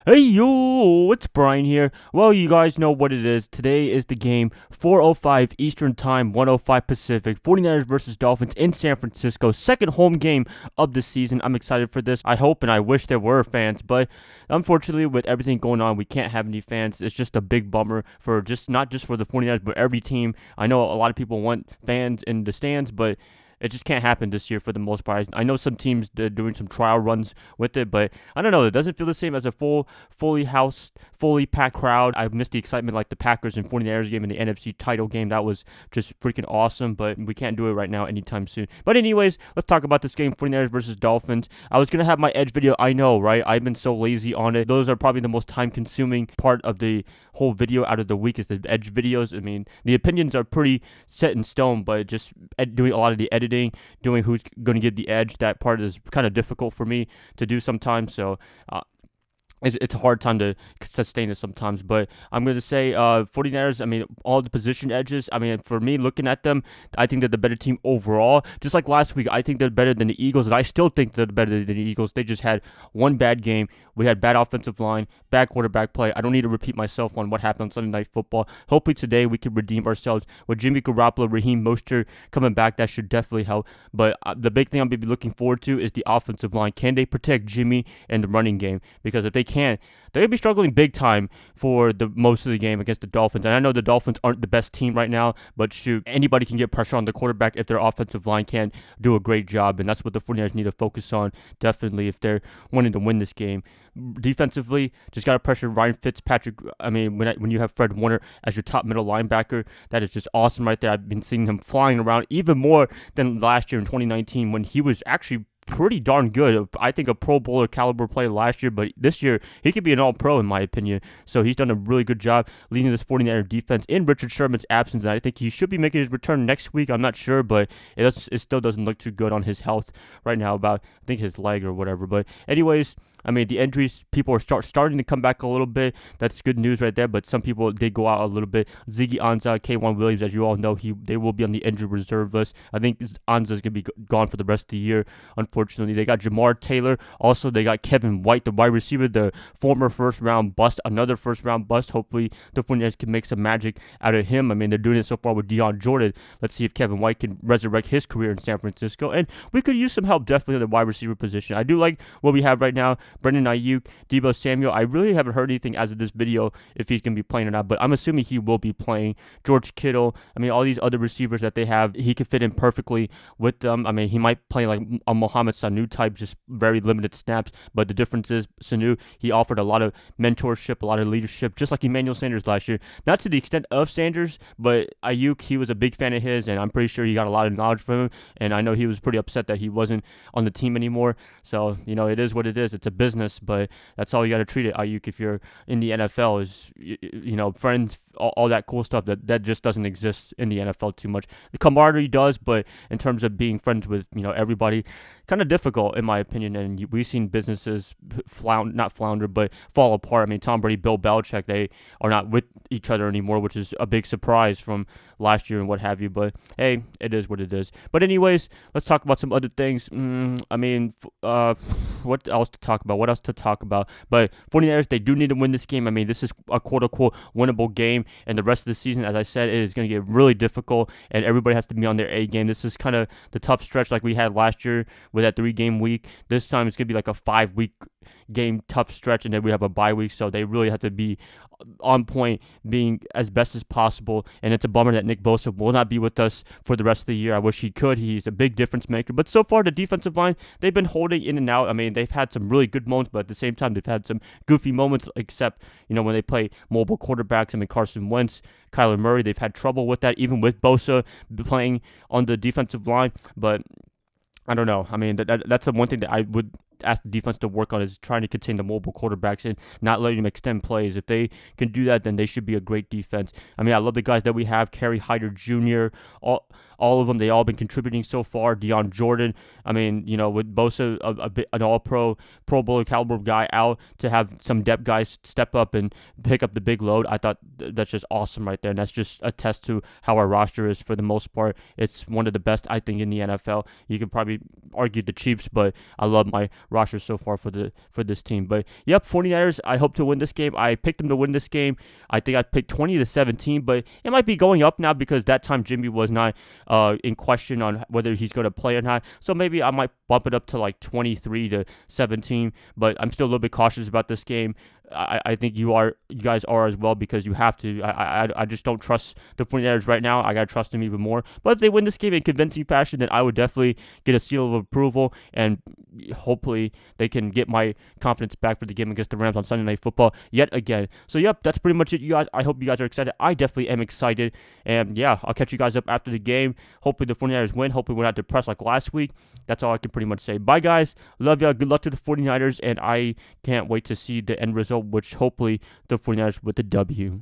Hey yo, it's Brian here. Well, you guys know what it is. Today is the game, 4:05 Eastern Time, 1:05 Pacific. 49ers versus Dolphins in San Francisco. Second home game of the season. I'm excited for this. I hope and I wish there were fans, but unfortunately with everything going on, we can't have any fans. It's just a big bummer for just not just for the 49ers, but every team. I know a lot of people want fans in the stands, but it just can't happen this year for the most part. I know some teams they're doing some trial runs with it, but I don't know. It doesn't feel the same as a fully housed, fully packed crowd. I missed the excitement like the Packers and 49ers game and the NFC title game. That was just freaking awesome, but we can't do it right now anytime soon. But anyways, let's talk about this game, 49ers versus Dolphins. I was going to have my Edge video. I know, right? I've been so lazy on it. Those are probably the most time-consuming part of the whole video out of the week is the Edge videos. I mean, the opinions are pretty set in stone, but just doing a lot of the editing, doing who's going to get the edge, that part is kind of difficult for me to do sometimes. So it's a hard time to sustain it sometimes, but I'm going to say 49ers, I mean, all the position edges, I mean, for me, looking at them, I think they're the better team overall. Just like last week, I think they're better than the Eagles, and I still think they're better than the Eagles. They just had one bad game. We had bad offensive line, bad quarterback play. I don't need to repeat myself on what happened on Sunday Night Football. Hopefully today we can redeem ourselves with Jimmy Garoppolo, Raheem Mostert coming back. That should definitely help. But the big thing I'm going to be looking forward to is the offensive line. Can they protect Jimmy and the running game? Because if they can't, they're going to be struggling big time for the most of the game against the Dolphins. And I know the Dolphins aren't the best team right now, but shoot, anybody can get pressure on the quarterback if their offensive line can't do a great job. And that's what the 49ers need to focus on, definitely, if they're wanting to win this game. Defensively, just got to pressure Ryan Fitzpatrick. I mean, when you have Fred Warner as your top middle linebacker, that is just awesome right there. I've been seeing him flying around even more than last year in 2019 when he was actually pretty darn good. I think a Pro Bowler caliber player last year, but this year he could be an All-Pro in my opinion. So he's done a really good job leading this 49er defense in Richard Sherman's absence, and I think he should be making his return next week. I'm not sure, but it still doesn't look too good on his health right now, about I think his leg or whatever. But anyways, I mean, the injuries, people are starting to come back a little bit. That's good news right there, but some people did go out a little bit. Ziggy Ansah, K1 Williams, as you all know, they will be on the injured reserve list. I think Ansah is going to be gone for the rest of the year, unfortunately. They got Jamar Taylor. Also, they got Kevin White, the wide receiver, the former first-round bust, another first-round bust. Hopefully, the 49ers can make some magic out of him. I mean, they're doing it so far with Deion Jordan. Let's see if Kevin White can resurrect his career in San Francisco. And we could use some help, definitely, at the wide receiver position. I do like what we have right now. Brendan Ayuk, Deebo Samuel. I really haven't heard anything as of this video if he's going to be playing or not, but I'm assuming he will be playing. George Kittle, I mean, all these other receivers that they have, he could fit in perfectly with them. I mean, he might play like a Mohamed Sanu type, just very limited snaps, but the difference is Sanu, he offered a lot of mentorship, a lot of leadership, just like Emmanuel Sanders last year. Not to the extent of Sanders, but Ayuk, he was a big fan of his, and I'm pretty sure he got a lot of knowledge from him, and I know he was pretty upset that he wasn't on the team anymore. So, you know, it is what it is. It's a business, but that's all you got to treat it, Ayuk, if you're in the NFL, is, you know, friends, all that cool stuff that just doesn't exist in the NFL too much. The camaraderie does, but in terms of being friends with, you know, everybody, kind of difficult in my opinion. And we've seen businesses not flounder, but fall apart. I mean, Tom Brady, Bill Belichick, they are not with each other anymore, which is a big surprise from last year and what have you. But hey, it is what it is. But anyways, let's talk about some other things. I mean, what else to talk about? But 49ers, they do need to win this game. I mean, this is a quote-unquote winnable game, and the rest of the season, as I said, it is going to get really difficult, and everybody has to be on their A game. This is kind of the tough stretch like we had last year with that 3-game week. This time it's going to be like a 5-week game tough stretch, and then we have a bye week, so they really have to be on point, being as best as possible. And it's a bummer that Nick Bosa will not be with us for the rest of the year. I wish he could. He's a big difference maker, but so far the defensive line, they've been holding in and out. I mean, they've had some really good moments, but at the same time they've had some goofy moments, except, you know, when they play mobile quarterbacks. I mean, Carson Wentz, Kyler Murray, they've had trouble with that, even with Bosa playing on the defensive line. But I don't know. I mean, that's the one thing that I would ask the defense to work on, is trying to contain the mobile quarterbacks and not letting them extend plays. If they can do that, then they should be a great defense. I mean, I love the guys that we have. Kerry Hyder Jr., all of them. They all been contributing so far. Deion Jordan, I mean, with Bosa, an all-pro, Pro Bowler caliber guy out, to have some depth guys step up and pick up the big load, I thought that's just awesome right there. And that's just a test to how our roster is for the most part. It's one of the best, I think, in the NFL. You could probably argue the Chiefs, but I love my roster so far for this team. But yep, 49ers, I hope to win this game. I picked them to win this game. I think I picked 20-17, but it might be going up now because that time Jimmy was not in question on whether he's going to play or not. So maybe I might bump it up to like 23-17, but I'm still a little bit cautious about this game. I think you guys are as well, because you have to. I just don't trust the 49ers right now. I got to trust them even more. But if they win this game in convincing fashion, then I would definitely get a seal of approval, and hopefully they can get my confidence back for the game against the Rams on Sunday Night Football yet again. So, yep, that's pretty much it, you guys. I hope you guys are excited. I definitely am excited. And, yeah, I'll catch you guys up after the game. Hopefully the 49ers win. Hopefully we're not depressed like last week. That's all I can pretty much say. Bye, guys. Love y'all. Good luck to the 49ers, and I can't wait to see the end result, which hopefully the 49ers with the W.